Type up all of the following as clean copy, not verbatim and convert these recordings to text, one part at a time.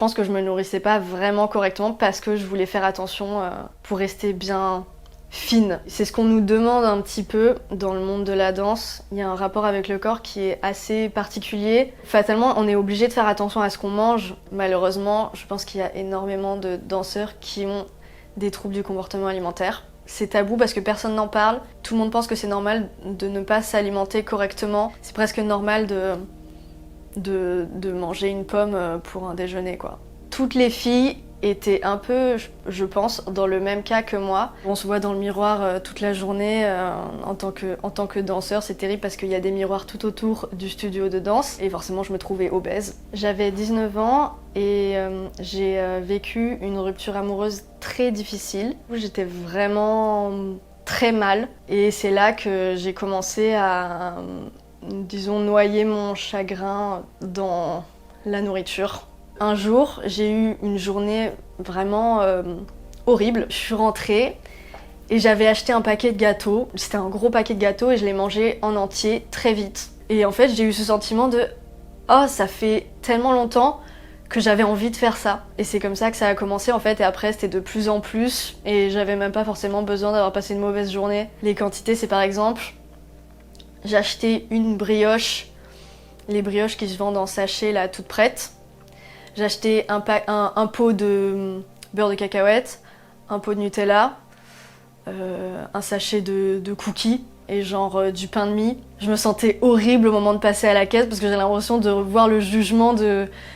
Je pense que je me nourrissais pas vraiment correctement parce que je voulais faire attention pour rester bien fine. C'est ce qu'on nous demande un petit peu dans le monde de la danse. Il y a un rapport avec le corps qui est assez particulier. Fatalement, on est obligé de faire attention à ce qu'on mange. Malheureusement, je pense qu'il y a énormément de danseurs qui ont des troubles du comportement alimentaire. C'est tabou parce que personne n'en parle. Tout le monde pense que c'est normal de ne pas s'alimenter correctement. C'est presque normal de manger une pomme pour un déjeuner, quoi. Toutes les filles étaient un peu, je pense, dans le même cas que moi. On se voit dans le miroir toute la journée en tant que danseur. C'est terrible parce qu'il y a des miroirs tout autour du studio de danse et forcément je me trouvais obèse. J'avais 19 ans et j'ai vécu une rupture amoureuse très difficile. J'étais vraiment très mal et c'est là que j'ai commencé à, disons, noyer mon chagrin dans la nourriture. Un jour, j'ai eu une journée vraiment horrible. Je suis rentrée et j'avais acheté un paquet de gâteaux. C'était un gros paquet de gâteaux et je l'ai mangé en entier très vite. Et en fait, j'ai eu ce sentiment de « Oh, ça fait tellement longtemps que j'avais envie de faire ça ». Et c'est comme ça que ça a commencé en fait. Et après, c'était de plus en plus. Et j'avais même pas forcément besoin d'avoir passé une mauvaise journée. Les quantités, c'est par exemple, j'ai acheté une brioche. Les brioches qui se vendent en sachet là, toutes prêtes. J'ai acheté un pot de beurre de cacahuète, un pot de Nutella, un sachet de cookies et genre du pain de mie. Je me sentais horrible au moment de passer à la caisse parce que j'ai l'impression de voir le jugement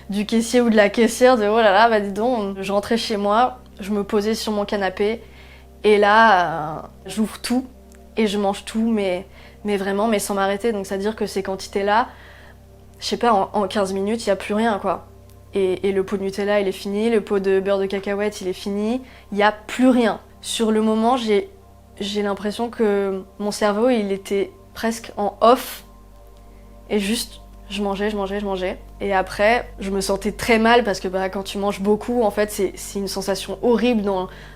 du caissier ou de la caissière de « Oh là là, bah dis donc ». Je rentrais chez moi, je me posais sur mon canapé et là, j'ouvre tout et je mange tout, mais vraiment, mais sans m'arrêter. Donc ça veut dire que ces quantités-là, je sais pas, en 15 minutes, il n'y a plus rien, quoi. Et le pot de Nutella, il est fini, le pot de beurre de cacahuète, il est fini. Il n'y a plus rien. Sur le moment, j'ai l'impression que mon cerveau, il était presque en off. Et juste, je mangeais. Et après, je me sentais très mal parce que quand tu manges beaucoup, en fait, c'est une sensation horrible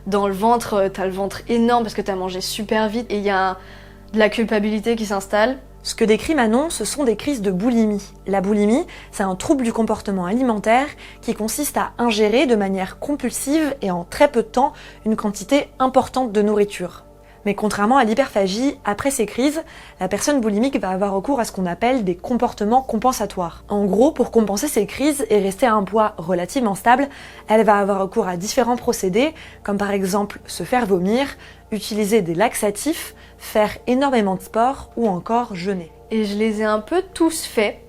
dans le ventre. T'as le ventre énorme parce que t'as mangé super vite. Et il y a de la culpabilité qui s'installe. Ce que décrit Manon, ce sont des crises de boulimie. La boulimie, c'est un trouble du comportement alimentaire qui consiste à ingérer de manière compulsive et en très peu de temps une quantité importante de nourriture. Mais contrairement à l'hyperphagie, après ces crises, la personne boulimique va avoir recours à ce qu'on appelle des comportements compensatoires. En gros, pour compenser ces crises et rester à un poids relativement stable, elle va avoir recours à différents procédés, comme par exemple se faire vomir, utiliser des laxatifs, faire énormément de sport ou encore jeûner. Et je les ai un peu tous faits.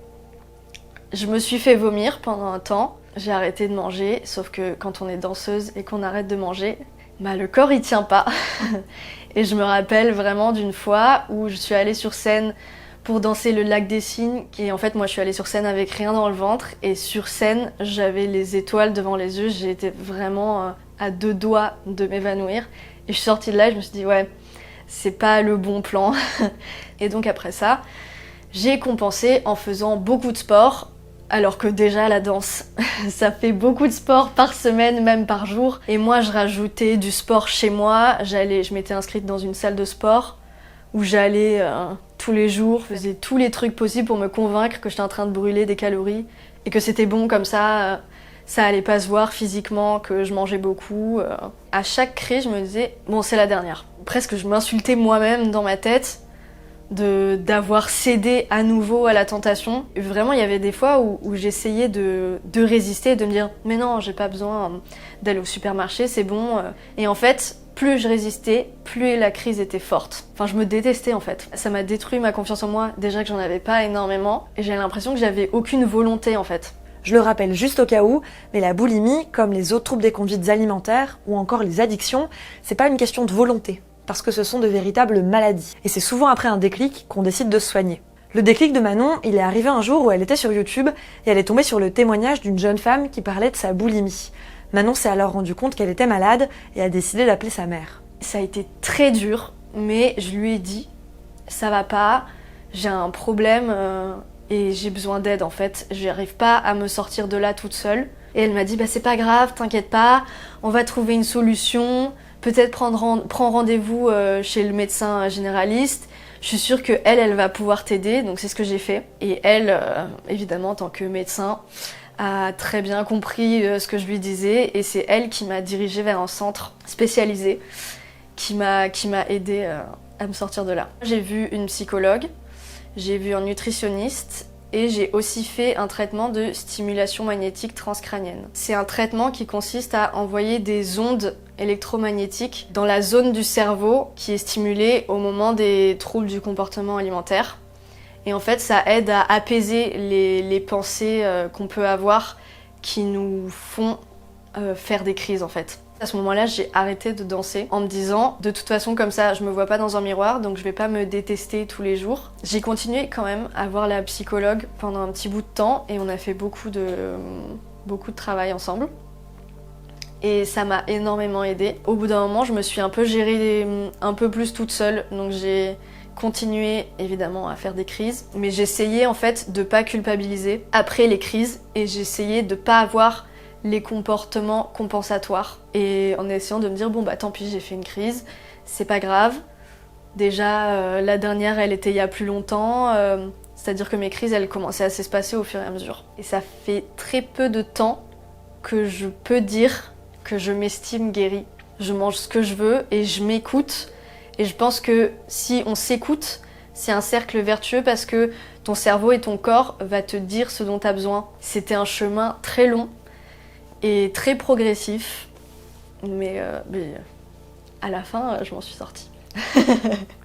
Je me suis fait vomir pendant un temps, j'ai arrêté de manger, sauf que quand on est danseuse et qu'on arrête de manger, le corps il tient pas. Et je me rappelle vraiment d'une fois où je suis allée sur scène pour danser le Lac des Cygnes. Et en fait, moi je suis allée sur scène avec rien dans le ventre. Et sur scène, j'avais les étoiles devant les yeux. J'étais vraiment à 2 doigts de m'évanouir. Et je suis sortie de là et je me suis dit ouais, c'est pas le bon plan. Et donc après ça, j'ai compensé en faisant beaucoup de sport. Alors que déjà la danse, ça fait beaucoup de sport par semaine, même par jour. Et moi je rajoutais du sport chez moi, je m'étais inscrite dans une salle de sport où j'allais tous les jours, je faisais tous les trucs possibles pour me convaincre que j'étais en train de brûler des calories et que c'était bon comme ça allait pas se voir physiquement, que je mangeais beaucoup. À chaque crise je me disais, bon c'est la dernière. Presque je m'insultais moi-même dans ma tête d'avoir cédé à nouveau à la tentation. Et vraiment, il y avait des fois où j'essayais de résister, de me dire « Mais non, j'ai pas besoin d'aller au supermarché, c'est bon. » Et en fait, plus je résistais, plus la crise était forte. Enfin, je me détestais en fait. Ça m'a détruit ma confiance en moi, déjà que j'en avais pas énormément. Et j'avais l'impression que j'avais aucune volonté en fait. Je le rappelle juste au cas où, mais la boulimie, comme les autres troubles des conduites alimentaires ou encore les addictions, c'est pas une question de volonté, parce que ce sont de véritables maladies. Et c'est souvent après un déclic qu'on décide de se soigner. Le déclic de Manon, il est arrivé un jour où elle était sur YouTube et elle est tombée sur le témoignage d'une jeune femme qui parlait de sa boulimie. Manon s'est alors rendu compte qu'elle était malade et a décidé d'appeler sa mère. Ça a été très dur, mais je lui ai dit « Ça va pas, j'ai un problème et j'ai besoin d'aide en fait. J'arrive pas à me sortir de là toute seule. » Et elle m'a dit « C'est pas grave, t'inquiète pas, on va trouver une solution. » Peut-être prends rendez-vous chez le médecin généraliste. Je suis sûre qu'elle va pouvoir t'aider, donc c'est ce que j'ai fait. Et elle, évidemment, en tant que médecin, a très bien compris ce que je lui disais et c'est elle qui m'a dirigée vers un centre spécialisé qui m'a aidée à me sortir de là. J'ai vu une psychologue, j'ai vu un nutritionniste et j'ai aussi fait un traitement de stimulation magnétique transcrânienne. C'est un traitement qui consiste à envoyer des ondes électromagnétiques dans la zone du cerveau qui est stimulée au moment des troubles du comportement alimentaire. Et en fait, ça aide à apaiser les pensées qu'on peut avoir qui nous font faire des crises en fait. À ce moment-là, j'ai arrêté de danser en me disant de toute façon comme ça, je me vois pas dans un miroir donc je vais pas me détester tous les jours. J'ai continué quand même à voir la psychologue pendant un petit bout de temps et on a fait beaucoup de travail ensemble. Et ça m'a énormément aidée. Au bout d'un moment, je me suis un peu gérée un peu plus toute seule donc j'ai continué évidemment à faire des crises, mais j'essayais en fait de pas culpabiliser après les crises et j'essayais de pas avoir les comportements compensatoires et en essayant de me dire bon bah tant pis j'ai fait une crise, c'est pas grave. Déjà la dernière elle était il y a plus longtemps, c'est-à-dire que mes crises elles commençaient à s'espacer au fur et à mesure. Et ça fait très peu de temps que je peux dire que je m'estime guérie. Je mange ce que je veux et je m'écoute et je pense que si on s'écoute, c'est un cercle vertueux parce que ton cerveau et ton corps va te dire ce dont tu as besoin. C'était un chemin très long et très progressif, mais à la fin, je m'en suis sortie.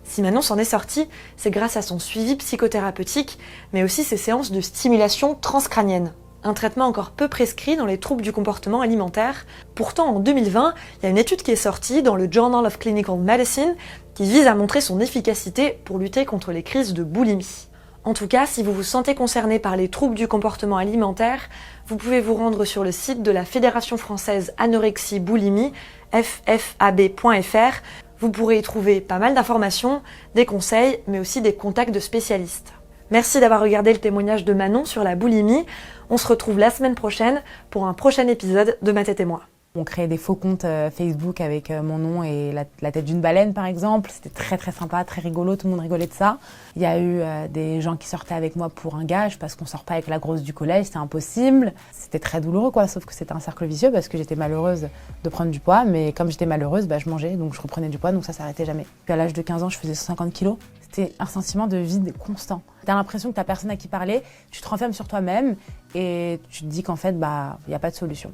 Si Manon s'en est sortie, c'est grâce à son suivi psychothérapeutique, mais aussi ses séances de stimulation transcrânienne. Un traitement encore peu prescrit dans les troubles du comportement alimentaire. Pourtant, en 2020, il y a une étude qui est sortie dans le Journal of Clinical Medicine qui vise à montrer son efficacité pour lutter contre les crises de boulimie. En tout cas, si vous vous sentez concerné par les troubles du comportement alimentaire, vous pouvez vous rendre sur le site de la Fédération française Anorexie Boulimie, ffab.fr. Vous pourrez y trouver pas mal d'informations, des conseils, mais aussi des contacts de spécialistes. Merci d'avoir regardé le témoignage de Manon sur la boulimie. On se retrouve la semaine prochaine pour un prochain épisode de Ma tête et moi. On créait des faux comptes Facebook avec mon nom et la tête d'une baleine par exemple. C'était très très sympa, très rigolo, tout le monde rigolait de ça. Il y a eu des gens qui sortaient avec moi pour un gage parce qu'on sort pas avec la grosse du collège, c'était impossible. C'était très douloureux quoi, sauf que c'était un cercle vicieux parce que j'étais malheureuse de prendre du poids, mais comme j'étais malheureuse, je mangeais donc je reprenais du poids donc ça s'arrêtait jamais. Puis à l'âge de 15 ans, je faisais 150 kilos. C'était un sentiment de vide constant. T'as l'impression que t'as personne à qui parler, tu te renfermes sur toi-même et tu te dis qu'en fait, y a pas de solution.